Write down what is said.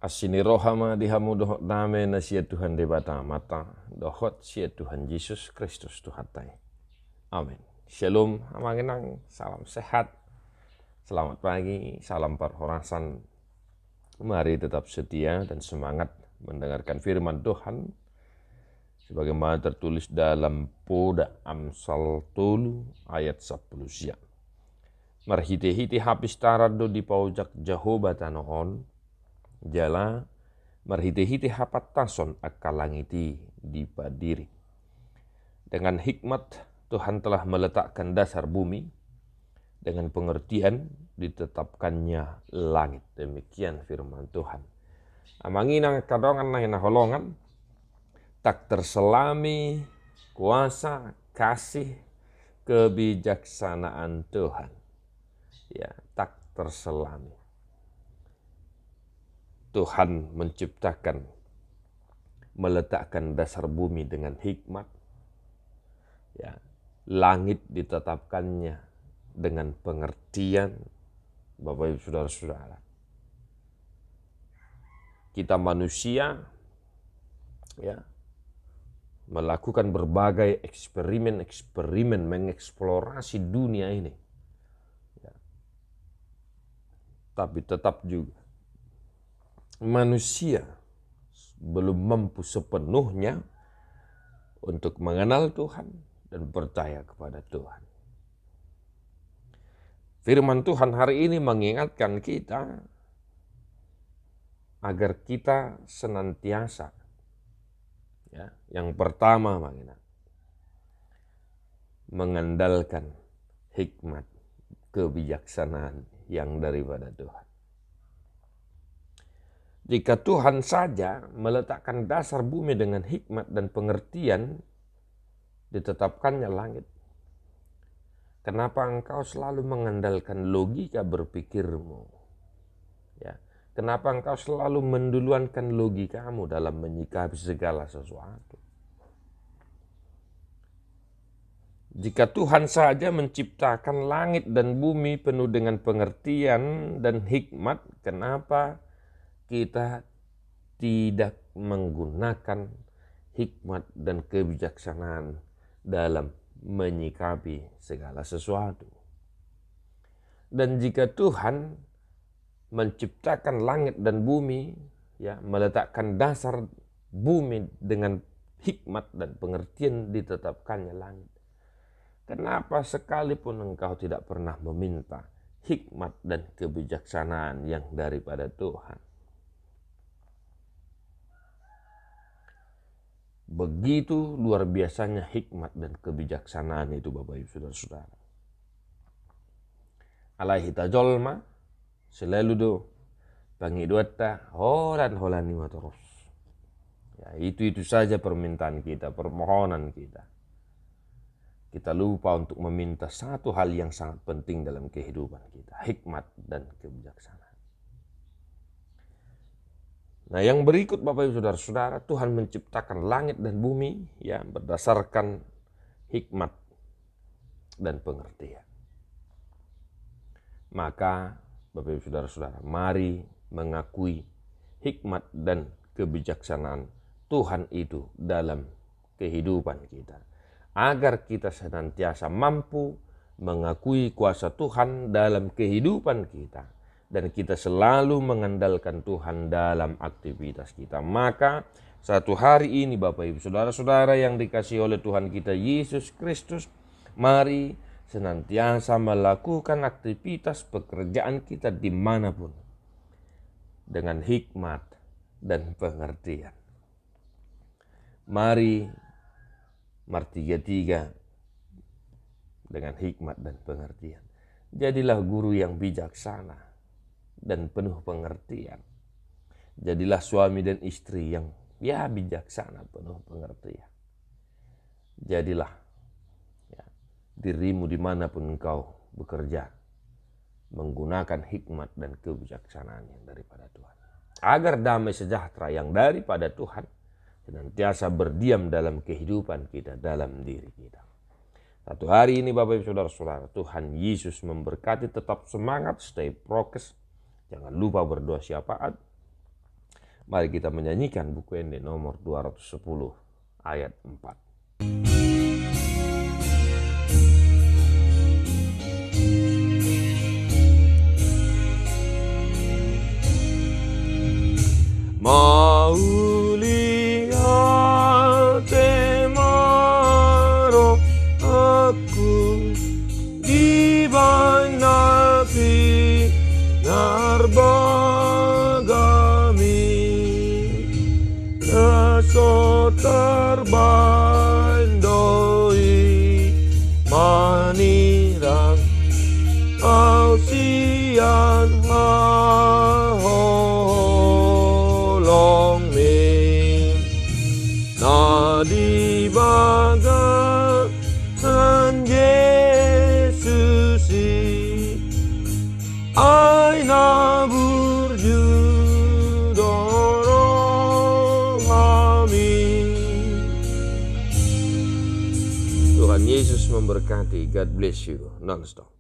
Asini rohama dihamu dohot name na siya Tuhan debata mata dohot siya Tuhan Yesus Kristus Tuhatai. Amin. Shalom, amanginang, salam sehat, selamat pagi, salam perhorasan. Mari tetap setia dan semangat mendengarkan firman Tuhan sebagaimana tertulis dalam Poda Amsal Tolu ayat 10 siang. Marhite-hite habis tarado di paujak Jehovah tanohon, jala marhite-hite hapat tason akalangiti di padiri. Dengan hikmat Tuhan telah meletakkan dasar bumi, dengan pengertian ditetapkannya langit. Demikian firman Tuhan. Amanginang kadongan na holongan, tak terselami kuasa, kasih, kebijaksanaan Tuhan. Ya, tak terselami. Tuhan menciptakan, meletakkan dasar bumi dengan hikmat. Ya, langit ditetapkannya dengan pengertian. Bapak Ibu Saudara-saudara, kita manusia ya melakukan berbagai eksperimen mengeksplorasi dunia ini. Ya. Tapi tetap juga manusia belum mampu sepenuhnya untuk mengenal Tuhan dan percaya kepada Tuhan. Firman Tuhan hari ini mengingatkan kita agar kita senantiasa ya, yang pertama mengandalkan hikmat, kebijaksanaan yang daripada Tuhan. Jika Tuhan saja meletakkan dasar bumi dengan hikmat dan pengertian, ditetapkannya langit. Kenapa engkau selalu mengandalkan logika berpikirmu? Ya, kenapa engkau selalu menduluankan logikamu dalam menyikapi segala sesuatu? Jika Tuhan saja menciptakan langit dan bumi penuh dengan pengertian dan hikmat, kenapa kita tidak menggunakan hikmat dan kebijaksanaan dalam menyikapi segala sesuatu? Dan jika Tuhan menciptakan langit dan bumi, ya, meletakkan dasar bumi dengan hikmat dan pengertian ditetapkannya langit, kenapa sekalipun engkau tidak pernah meminta hikmat dan kebijaksanaan yang daripada Tuhan? Begitu luar biasanya hikmat dan kebijaksanaan itu Bapak Ibu Saudara-saudara. Alaihi tajolma selalu do pangiduata horan holani terus. Ya, itu saja permintaan kita, permohonan kita. Kita lupa untuk meminta satu hal yang sangat penting dalam kehidupan kita, hikmat dan kebijaksanaan. Nah, yang berikut Bapak Ibu Saudara-saudara, Tuhan menciptakan langit dan bumi ya berdasarkan hikmat dan pengertian. Maka Bapak Ibu Saudara-saudara, mari mengakui hikmat dan kebijaksanaan Tuhan itu dalam kehidupan kita, agar kita senantiasa mampu mengakui kuasa Tuhan dalam kehidupan kita, dan kita selalu mengandalkan Tuhan dalam aktivitas kita. Maka satu hari ini Bapak Ibu Saudara-saudara yang dikasihi oleh Tuhan kita Yesus Kristus, mari senantiasa melakukan aktivitas pekerjaan kita dimanapun dengan hikmat dan pengertian. Mari tiga dengan hikmat dan pengertian. Jadilah guru yang bijaksana dan penuh pengertian. Jadilah suami dan istri yang bijaksana, penuh pengertian. Jadilah dirimu dimanapun engkau bekerja, menggunakan hikmat dan kebijaksanaan yang daripada Tuhan, agar damai sejahtera yang daripada Tuhan senantiasa berdiam dalam kehidupan kita, dalam diri kita. Satu hari ini Bapak Ibu Saudara-saudara, Tuhan Yesus memberkati. Tetap semangat, stay prokes, jangan lupa berdoa syafaat. Mari kita menyanyikan buku ini nomor 210 ayat 4. Maulia temaro aku di banapi narbagami naso terbandoi manirang ausian haholong min na di baga san Yesus ay naburju dorong amin. Tuhan Yesus memberkati. God bless you. Non-stop.